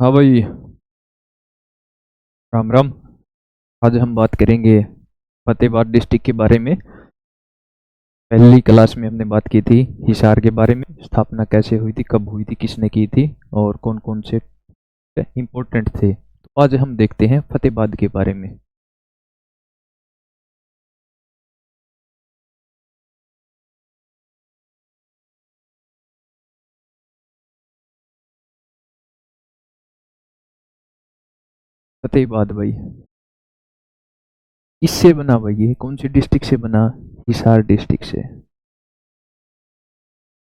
हाँ भाई। राम राम। आज हम बात करेंगे फतेहाबाद डिस्ट्रिक्ट के बारे में। पहली क्लास में हमने बात की थी हिसार के बारे में, स्थापना कैसे हुई थी, कब हुई थी, किसने की थी और कौन कौन से इम्पोर्टेंट थे। तो आज हम देखते हैं फतेहाबाद के बारे में। फतेहाबाद भाई इससे बना भाई, ये कौन सी डिस्ट्रिक्ट से बना? हिसार डिस्ट्रिक्ट से।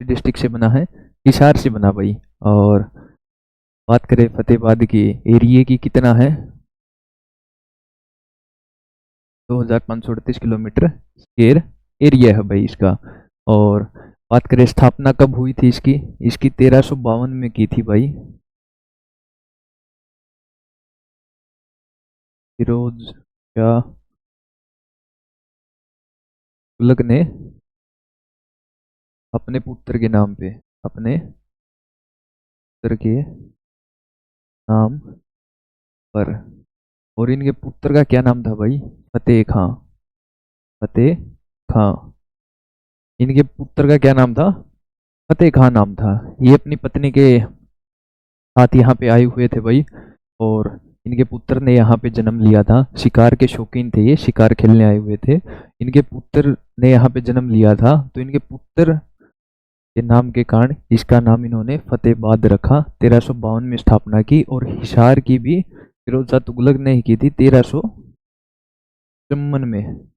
डिस्ट्रिक्ट से बना है, हिसार से बना भाई। और बात करें फतेहाबाद की एरिया की, कितना है? 2538 किलोमीटर स्क्वायर एरिया है भाई इसका। और बात करें स्थापना कब हुई थी इसकी, इसकी 1352 में की थी भाई। फिरोज शाह तुगलक ने अपने पुत्र के नाम पे, अपने पुत्र के नाम पर। और इनके पुत्र का क्या नाम था भाई? फतेह खां। फतेह खां। इनके पुत्र का क्या नाम था? फतेह खां नाम था। ये अपनी पत्नी के साथ यहाँ पे आए हुए थे भाई। और इनके पुत्र ने यहाँ पे जन्म लिया था। शिकार के शौकीन थे, ये शिकार खेलने आए हुए थे। इनके पुत्र ने यहाँ पे जन्म लिया था, तो इनके पुत्र के नाम के कारण इसका नाम इन्होंने फतेहाबाद रखा। 1352 में स्थापना की। और हिसार की भी फिरोज शाह तुगलक ने ही की थी 1354 में।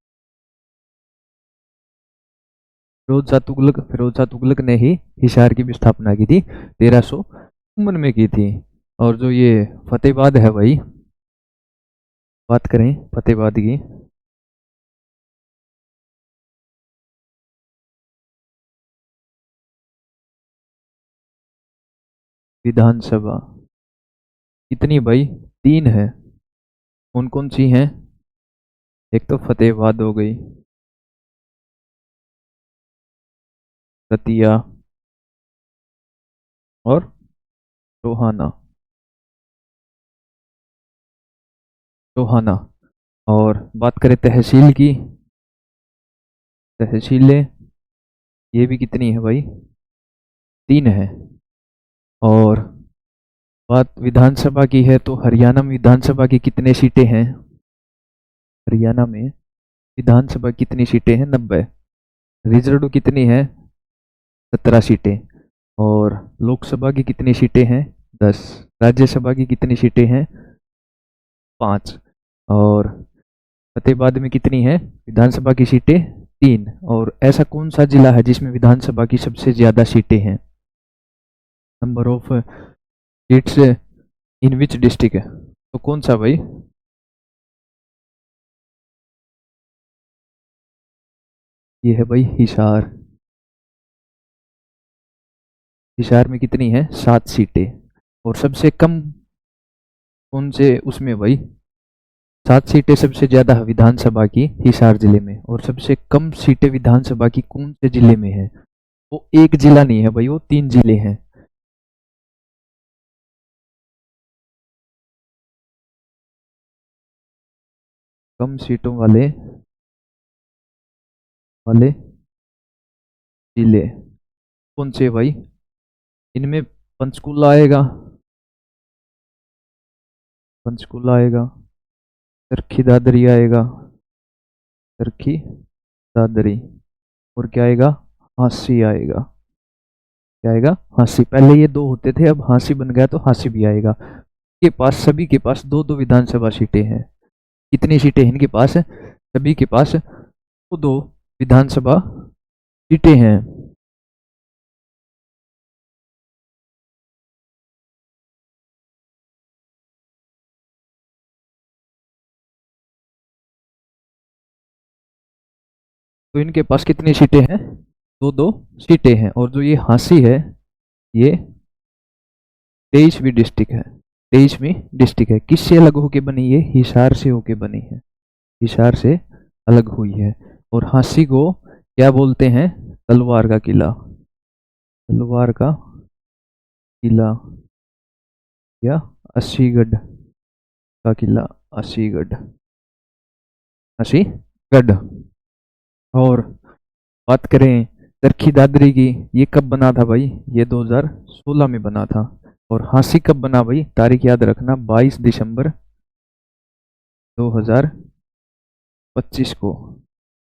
फिरोज शाह तुगलक ने ही हिसार की भी स्थापना की थी, 1354 में की थी। और जो ये फतेहाबाद है भाई, बात करें फतेहाबाद की, विधानसभा कितनी भाई? 3 है। कौन कौन सी हैं? एक तो फतेहाबाद हो गई, रतिया और टोहाना। टोहाना। और बात करें तहसील की, तहसीलें ये भी कितनी है भाई? 3 है। और बात विधानसभा की है, तो हरियाणा में विधानसभा की कितने सीटें हैं? हरियाणा में विधानसभा कितनी सीटें हैं? 90। रिजर्व कितनी है? 17 सीटें। और लोकसभा की कितनी सीटें हैं? 10। राज्यसभा की कितनी सीटें हैं? 5। और फतेहाबाद में कितनी है विधानसभा की सीटें? 3। और ऐसा कौन सा जिला है जिसमें विधानसभा की सबसे ज्यादा सीटें हैं? Number of seats in which district है, तो कौन सा भाई? ये है भाई हिसार। हिसार में कितनी है? 7 सीटें। और सबसे कम कौन से उसमें भाई? 7 सीटें सबसे ज्यादा है विधानसभा की हिसार जिले में। और सबसे कम सीटें विधानसभा की कौन से जिले में है? वो एक जिला नहीं है भाई, वो 3 जिले हैं। कम सीटों वाले वाले जिले कौन से भाई? इनमें पंचकुला आएगा, पंचकुला आएगा, चरखी दादरी आएगा, चरखी दादरी। और क्या आएगा? हांसी आएगा। क्या आएगा? हांसी। पहले ये 2 होते थे, अब हांसी बन गया तो हांसी भी आएगा। के पास, सभी के पास 2-2 विधानसभा सीटें हैं। कितनी सीटें हैं इनके पास? सभी के पास 2-2 विधानसभा सीटें हैं। तो इनके पास कितनी सीटें हैं? 2-2 सीटें हैं। और जो ये हांसी है, ये 23वीं डिस्ट्रिक्ट है। 23वीं डिस्ट्रिक्ट है। किससे अलग होके बनी? ये हिसार से होके बनी है। हिसार से अलग हुई है। और हांसी को क्या बोलते हैं? तलवार का किला। तलवार का किला या अस्सीगढ़ का किला, अस्सीगढ़, अस्सीगढ़। और बात करें चरखी दादरी की, ये कब बना था भाई? ये 2016 में बना था। और हाँसी कब बना भाई? तारीख याद रखना, 22 दिसंबर 2025 को।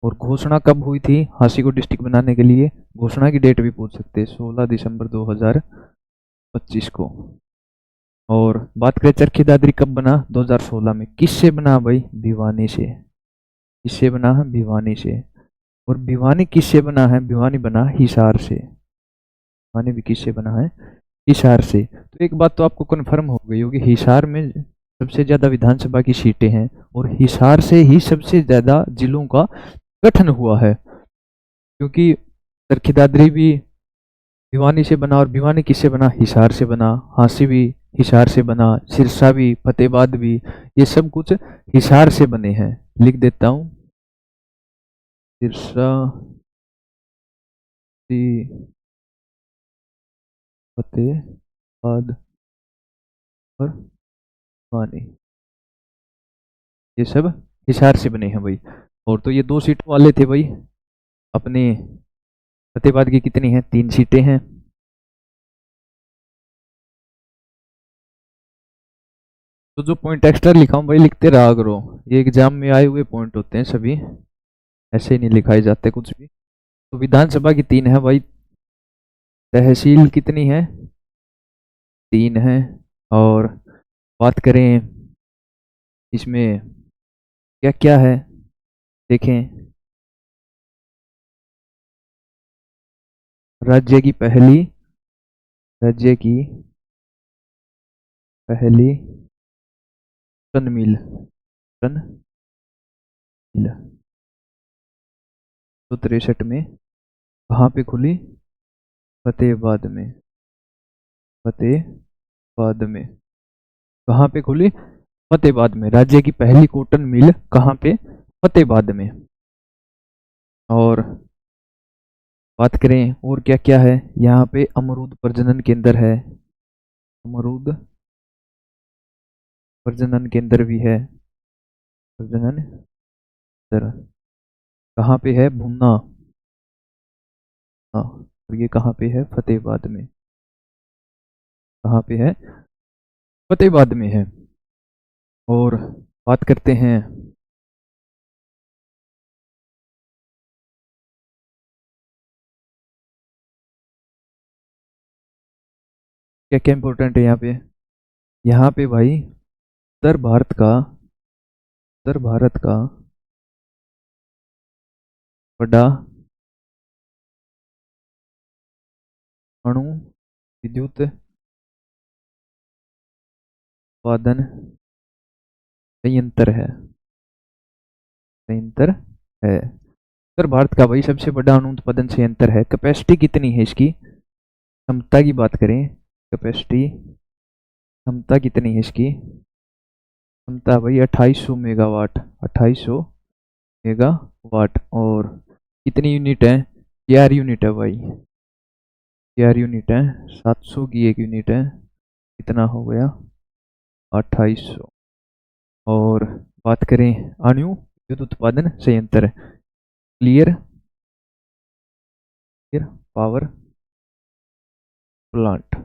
और घोषणा कब हुई थी हाँसी को डिस्ट्रिक्ट बनाने के लिए? घोषणा की डेट भी पूछ सकते हैं, 16 दिसंबर 2025 को। और बात करें चरखी दादरी कब बना? 2016 में। किससे बना भाई? भिवानी से। किससे बना है? भिवानी से। और भिवानी किससे बना है? भिवानी बना हिसार से। भिवानी भी किससे बना है? हिसार से। तो एक बात तो आपको कन्फर्म हो गई होगी, हिसार में सबसे ज्यादा विधानसभा की सीटें हैं और हिसार से ही सबसे ज्यादा जिलों का गठन हुआ है। क्योंकि चरखी दादरी भी भिवानी से बना और भिवानी किससे बना? हिसार से बना। हाँसी भी हिसार से बना, सिरसा भी, फतेहाबाद भी, ये सब कुछ हिसार से बने हैं। लिख देता हूँ, सिरसा, फतेहाबाद और भिवानी, ये सब हिसार से बने हैं भाई। और तो ये 2 सीट वाले थे भाई अपने। फतेहाबाद की कितनी है? 3 सीटें हैं। तो जो पॉइंट एक्स्ट्रा लिखा हूँ भाई लिखते रहा करो, ये एग्जाम में आए हुए पॉइंट होते हैं सभी, ऐसे ही नहीं लिखाए जाते कुछ भी। तो विधानसभा की 3 है भाई। तहसील कितनी है? 3 है। और बात करें इसमें क्या क्या है, देखें। राज्य की पहली, राज्य की पहली टन मिल, टन मिल 1963 में कहाँ पे खुली? फतेहाबाद में। फतेहाबाद में। कहाँ पे खुली? फतेहाबाद में। राज्य की पहली कॉटन मिल कहाँ पे? फतेहाबाद में। और बात करें और क्या क्या है, यहाँ पे अमरूद प्रजनन केंद्र है। अमरूद प्रजनन केंद्र भी है। प्रजनन केंद्र कहाँ पे है? भुन्ना। हाँ, और ये कहाँ पे है? फतेहाबाद में। कहाँ पे है? फतेहाबाद में है। और बात करते हैं क्या क्या इंपॉर्टेंट है यहाँ पे। यहाँ पे भाई उत्तर भारत का, उत्तर भारत का बड़ा अणु विद्युत उत्पादन संयंत्र है। संयंत्र है उत्तर भारत का भाई सबसे बड़ा अणु उत्पादन संयंत्र है। कैपेसिटी कितनी है इसकी? क्षमता की बात करें, कैपेसिटी, क्षमता कितनी है इसकी? क्षमता भाई 2800 मेगावाट, 2800 मेगावाट। और कितनी यूनिट है? 4 यूनिट है भाई, 4 यूनिट है। 700 की एक यूनिट है, कितना हो गया? 2800। और बात करें अणु विद्युत उत्पादन संयंत्र, clear, clear power plant.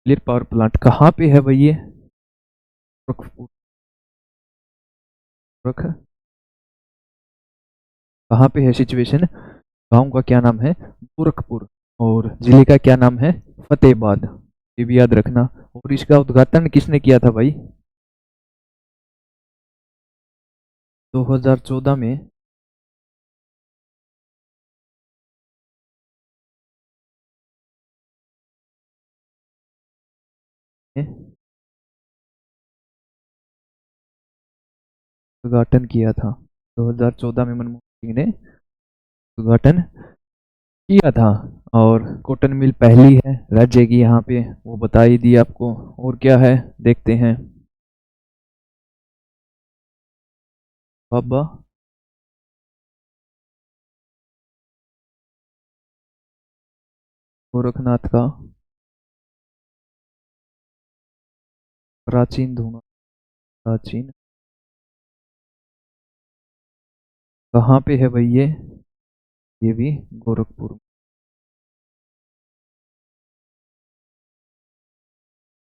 Clear power plant कहाँ पे है भाई? ये गोरखपुर, गोरख, कहाँ पे है सिचुएशन? गांव का क्या नाम है? गोरखपुर। और जिले का क्या नाम है? फतेहाबाद। ये भी याद रखना। और इसका उद्घाटन किसने किया था भाई? 2014 में। उद्घाटन किया था 2014 में, मनमोहन सिंह ने उद्घाटन किया था। और कॉटन मिल पहली है राज्य की, यहाँ पे वो बता ही दी आपको। और क्या है देखते हैं। बाबा गोरखनाथ का प्राचीन धुना, प्राचीन कहाँ पे है भाई ये भी गोरखपुर,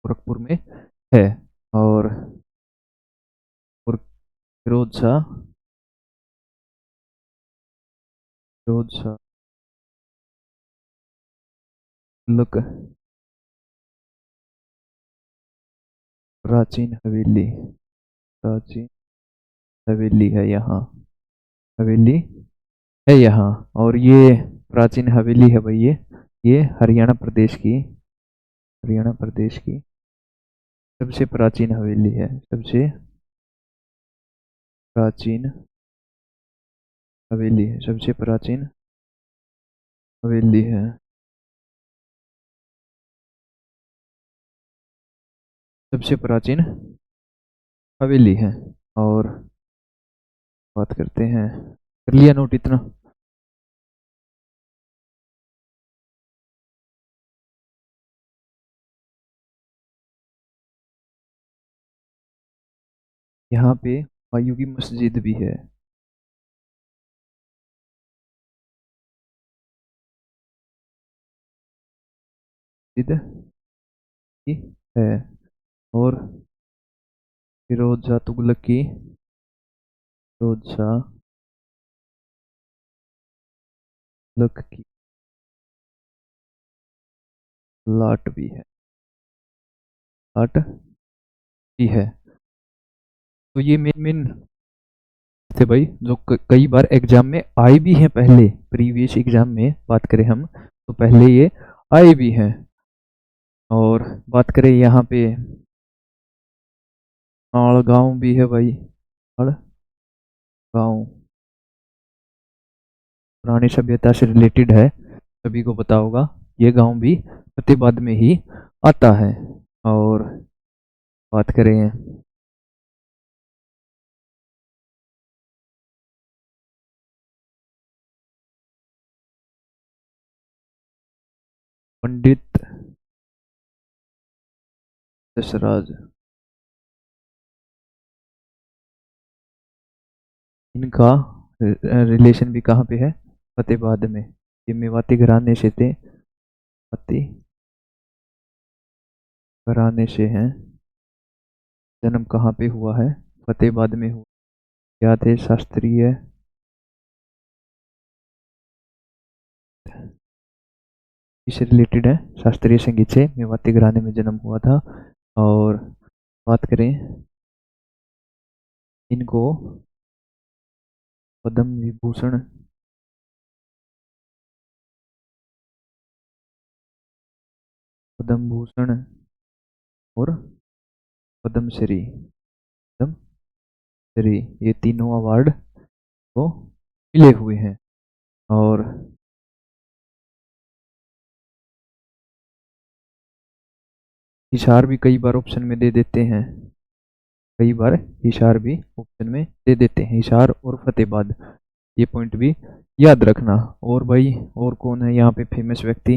गोरखपुर में है। और फिरोज शाह, फिरोज शाह तुगलक प्राचीन हवेली, प्राचीन हवेली है यहाँ, हवेली है यहाँ। और ये प्राचीन हवेली है भाई ये हरियाणा प्रदेश की, हरियाणा प्रदेश की सबसे प्राचीन हवेली है, सबसे प्राचीन हवेली है, सबसे प्राचीन हवेली है, सबसे प्राचीन हवेली है। और बात करते हैं, कर लिया नोट इतना? यहाँ पे हुमायूं की मस्जिद भी है, मस्जिद की है। और फिरोज शाह तुगलक की, फिरोज शाह तुगलक की लाट भी है, लाट भी है। तो ये मेन मेन थे भाई जो कई बार एग्जाम में आए भी हैं, पहले प्रीवियस एग्जाम में बात करें हम तो पहले ये आए भी हैं। और बात करें यहाँ पे आड़ गांव भी है भाई, आड़ गांव पुरानी सभ्यता से रिलेटेड है, सभी को पता होगा। ये गांव भी फतेहाबाद में ही आता है। और बात करें पंडित दशराज, इनका रिलेशन भी कहाँ पे है? फतेहाबाद में। ये मेवाती घराने से थे, मेवाती घराने से हैं। जन्म कहाँ पे हुआ है? फतेहाबाद में हुआ। क्या थे? शास्त्रीय, इससे रिलेटेड है, शास्त्रीय संगीत से मेवाती घराने में जन्म हुआ था। और बात करें इनको पद्म विभूषण, पद्म भूषण और पद्मश्री, पद्मश्री ये तीनों अवार्ड को मिले हुए हैं। और हिसार भी कई बार ऑप्शन में दे देते हैं, कई बार हिसार भी ऑप्शन में दे देते हैं, हिसार और फतेहाबाद, ये पॉइंट भी याद रखना। और भाई और कौन है यहाँ पे फेमस व्यक्ति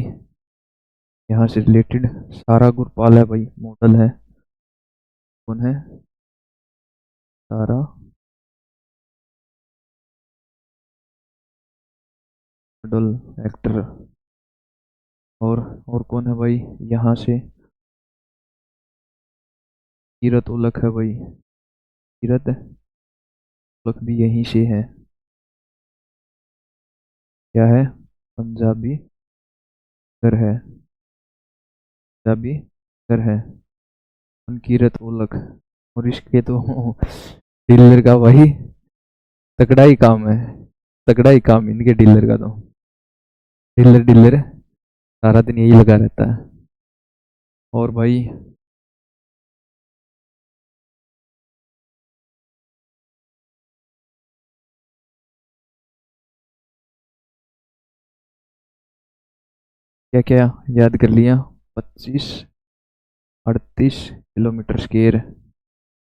यहाँ से रिलेटेड? सारा गुरपाल है भाई, मॉडल है। कौन है? सारा मॉडल, एक्टर। और कौन है भाई यहाँ से? कीरत उलक है भाई, कीरत उलक भी यहीं से है। क्या है? पंजाबी घर है, पंजाबी घर है कीरत उलक। और इसके तो डीलर का भाई तगड़ा ही काम है, तगड़ा ही काम इनके डीलर का तो, डीलर डीलर सारा दिन यही लगा रहता है। और भाई क्या क्या याद कर लिया? 25-38 किलोमीटर स्क्वायर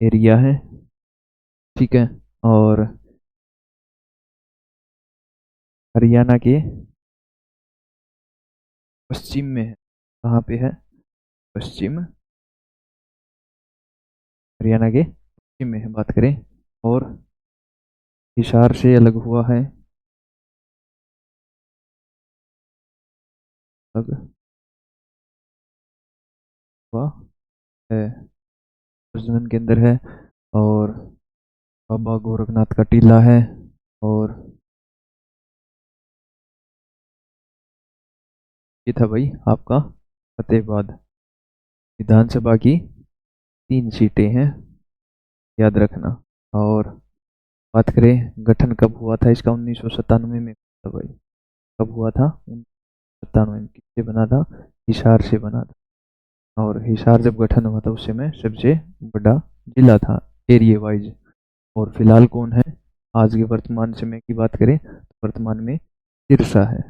एरिया है, ठीक है। और हरियाणा के पश्चिम में है, कहाँ पे है? पश्चिम हरियाणा के पश्चिम में है बात करें। और हिसार से अलग हुआ है, अलग हुआ है, प्रजनन के अंदर है। और बाबा गोरखनाथ का टीला है। और ये था भाई आपका फतेहाबाद। विधानसभा की 3 सीटें हैं, याद रखना। और बात करें गठन कब हुआ था इसका, 1997 में था भाई। कब हुआ था? 1997 में। किससे बना था? हिसार से बना था। और हिसार जब गठन हुआ था उस समय सबसे बड़ा जिला था एरिया वाइज। और फिलहाल कौन है? आज के वर्तमान समय की बात करें तो वर्तमान में सिरसा है।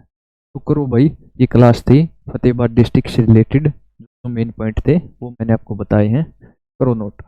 तो करो भाई, ये क्लास थी फतेहाबाद डिस्ट्रिक्ट से रिलेटेड। जो मेन पॉइंट थे वो मैंने आपको बताए हैं, करो नोट।